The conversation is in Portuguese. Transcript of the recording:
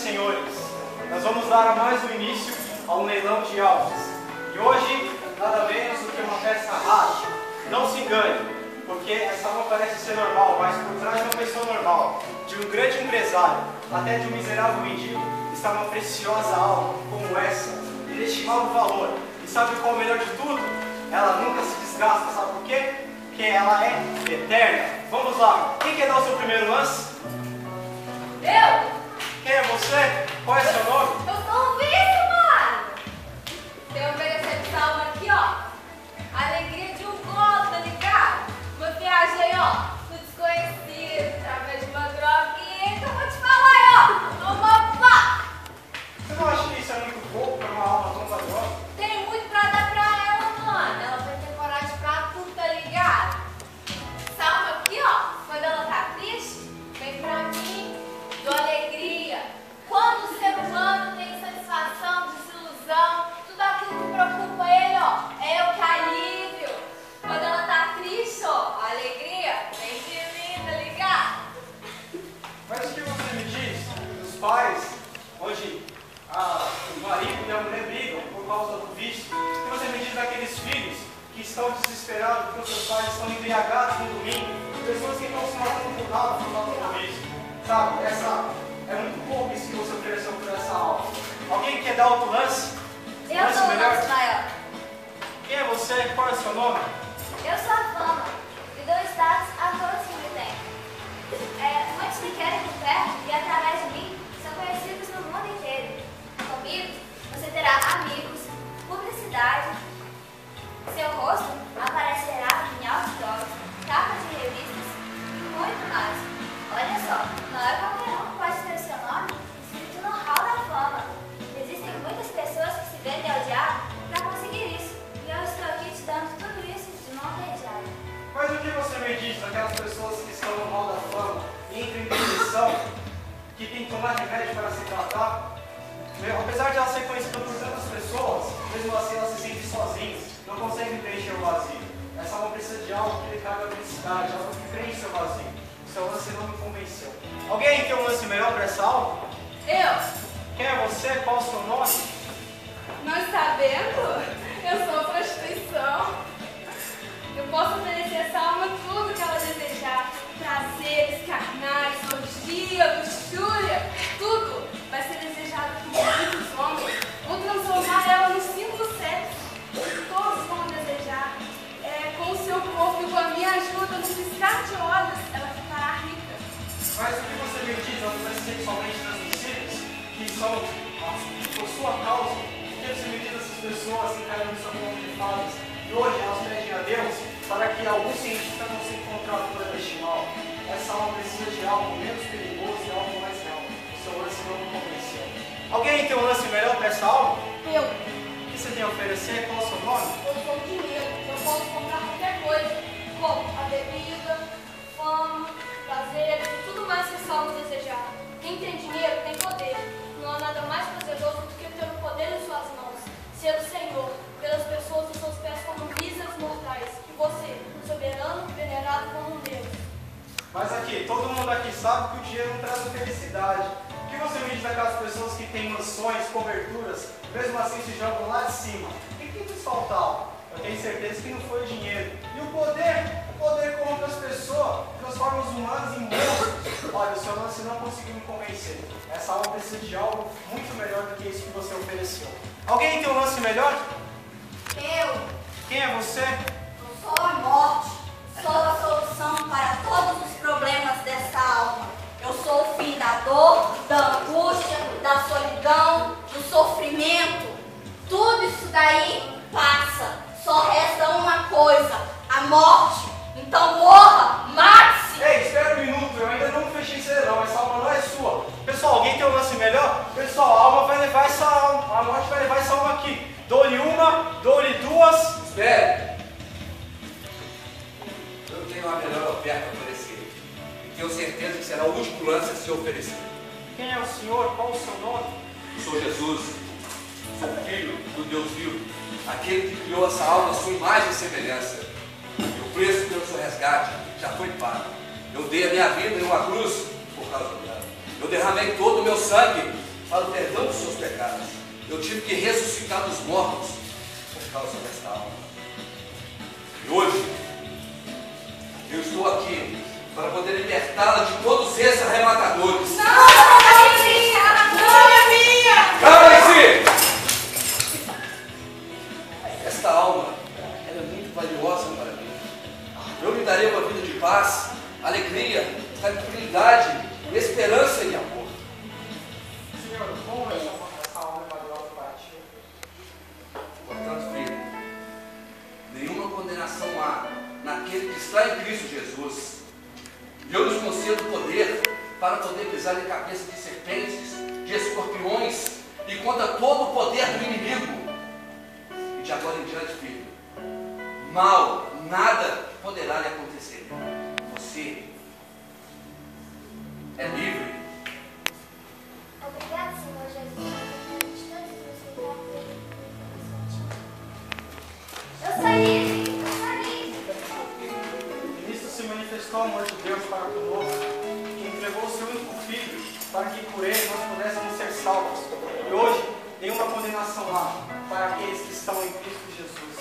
senhores, nós vamos dar mais um início a um leilão de almas. E hoje, nada menos do que uma festa rara. Não se engane, porque essa alma parece ser normal, mas por trás de uma pessoa normal, de um grande empresário, até de um miserável mendigo, está uma preciosa alma como essa, de inestimável valor. E sabe qual é o melhor de tudo? Ela nunca se desgasta, sabe por quê? Porque ela é eterna. Vamos lá, quem quer dar o seu primeiro lance? Eu? Quem é você? Qual é seu nome? Eu sou um vício, mano! Tem oferecer essa alma aqui, ó. Alegria de um golo, tá ligado? Uma viagem, ó, no desconhecido, através de uma droguinha que eu vou te falar, ó. Toma pá! Você não acha que isso é muito pouco para uma alma tão valiosa? Tem muito pra dar pra ela, mano. Ela vai ter coragem pra tudo, tá ligado? Essa alma aqui, ó, quando ela tá triste, vem pra mim, dou alegria. Quando o ser humano tem satisfação, desilusão, tudo aquilo que preocupa ele, ó, é eu que alívio. Quando ela tá triste, ó, a alegria vem de mim, tá ligado? Mas o que você me diz? Os pais, hoje, o marido e a mulher brigam por causa do vício. O que você me diz daqueles filhos que estão desesperados porque os seus pais estão embriagados no domingo? Pessoas que estão se matando por nada por causa do vício. Sabe, é muito pouco isso que você ofereceu por essa aula. Alguém quer dar outro lance? Eu sou o melhor? nosso maior. Quem é você? Qual é o seu nome? Eu sou a fama e dou status a todos que me têm. Muitos me querem por perto e através de mim são conhecidos no mundo inteiro. Comigo você terá amigos, publicidade, seu rosto aparecerá em outdoors, capas de revistas e muito mais. Olha só, não é qualquer um que pode ter seu nome escrito no hall da fama. Existem muitas pessoas que se vendem ao diabo para conseguir isso. E eu estou aqui te dando tudo isso de mão beijada. Mas o que você me diz daquelas pessoas que estão no hall da fama e entram em depressão, que tem que tomar remédio para se tratar? Apesar de ela ser conhecida por tantas pessoas, mesmo assim elas se sentem sozinhas, não conseguem preencher o vazio. Essa alma precisa de algo que lhe traga felicidade, algo que preencha o vazio. O seu lance não me convenceu. Alguém tem um lance melhor para essa alma? Eu? Quem é você? Qual o seu nome? Não está vendo? Eu sou prostituição. Eu posso oferecer essa alma tudo que ela desejar. Prazeres, carnais, orgia, luxúria, tudo vai ser desejado por muitos homens. Vou transformar ela no símbolo sexo. Todos vão desejar. Com o seu corpo e com a minha ajuda, no piscar de olhos, ela ficará rica. Mas o que você me diz das doenças sexualmente transmissíveis, que são por sua causa? O que você me diz dessas pessoas que caíram no seu conto de fadas e hoje elas pedem a Deus para que algum cientista consiga encontrar a cura deste mal? Essa alma precisa de algo menos perigoso e algo mais real. O seu lance não me convenceu. Alguém tem um lance melhor para essa alma? Eu? O que você tem a oferecer? Qual é o seu nome? Eu sou dinheiro. Eu posso comprar qualquer coisa, como a bebida, fama, prazer, tudo mais que essa alma desejar. Quem tem dinheiro tem poder. Não há nada mais prazeroso do que ter o poder em suas mãos. Ser o Senhor, pelas pessoas dos seus pés como míseros mortais. E você, soberano, venerado como um Deus. Mas aqui, todo mundo aqui sabe que o dinheiro não traz felicidade. O que você me diz daquelas pessoas que têm mansões, coberturas, mesmo assim se jogam lá de cima? O que lhes faltava? Eu tenho certeza que não foi o dinheiro. E o poder corrompe as pessoas, transforma os humanos em monstros. Olha, o seu lance não conseguiu me convencer. Essa alma precisa de algo muito melhor do que isso que você ofereceu. Alguém tem um lance melhor? Eu? Quem é você? Eu sou a morte. Sou a solução para todos os problemas dessa alma. Eu sou o fim da dor, da angústia, da solidão, do sofrimento. Tudo isso daí passa. Só resta uma coisa, a morte. Então morra, mate-se. Ei, espera um minuto, eu ainda não fechei serão, essa alma não é sua. Pessoal, alguém tem um lance melhor? Pessoal, a alma vai levar essa alma, a morte vai levar essa alma aqui. Dou-lhe uma, dou-lhe duas. Espere! Eu tenho uma melhor oferta a oferecer. E tenho certeza que será o último lance a ser oferecido. Quem é o senhor? Qual o seu nome? Sou Jesus, sou filho do Deus vivo, aquele que criou essa alma à sua imagem e semelhança. E o preço pelo seu resgate já foi pago. Eu dei a minha vida em uma cruz por causa dela. Eu derramei todo o meu sangue para o perdão dos seus pecados. Eu tive que ressuscitar dos mortos por causa desta alma. E hoje, eu estou aqui para poder libertá-la de todos esses arrebatadores. Não é minha! Calem-se! Esta alma, ela é muito valiosa para mim. Eu lhe darei uma vida de paz, alegria, tranquilidade, esperança e amor. Senhor, como essa alma é valiosa para ti? Portanto, filho, nenhuma condenação há naquele que está em Cristo Jesus. E eu lhes concedo poder para poder pisar em cabeça de serpentes, de escorpiões e contra todo o poder do inimigo. E de agora em diante, filho, mal, nada poderá lhe acontecer. Você é livre. Obrigada, Senhor Jesus, eu sou livre, eu sou livre. E nisso se manifestou o amor de Deus para conosco, que entregou o seu único Filho, para que por ele nós pudéssemos ser salvos. E hoje, nenhuma condenação há para aqueles que estão em Cristo Jesus.